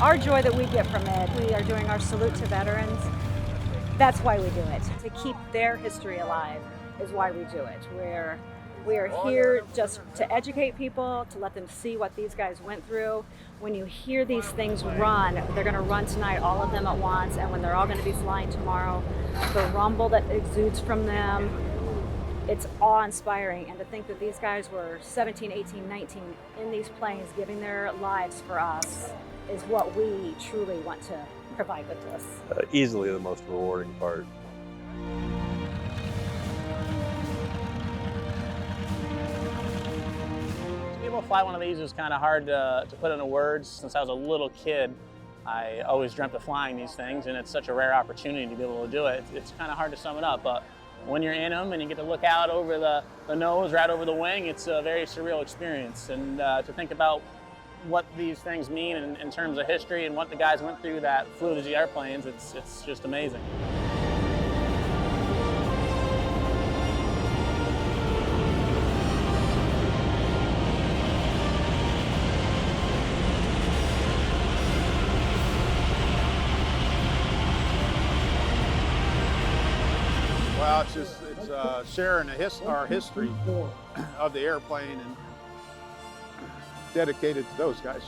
our joy that we get from it. We are doing our salute to veterans. That's why we do it. To keep their history alive is why we do it. We are here just to educate people, to let them see what these guys went through. When you hear these things run, they're going to run tonight, all of them at once, and when they're all going to be flying tomorrow, the rumble that exudes from them, it's awe-inspiring. And to think that these guys were 17, 18, 19 in these planes giving their lives for us is what we truly want to provide with this. Easily the most rewarding part. To be able to fly one of these is kind of hard to put into words. Since I was a little kid, I always dreamt of flying these things, and it's such a rare opportunity to be able to do it. It's kind of hard to sum it up, but when you're in them and you get to look out over the nose, right over the wing, it's a very surreal experience. And to think about what these things mean in terms of history and what the guys went through that flew these airplanes, it's just amazing. Well, it's sharing our history of the airplane and dedicated to those guys.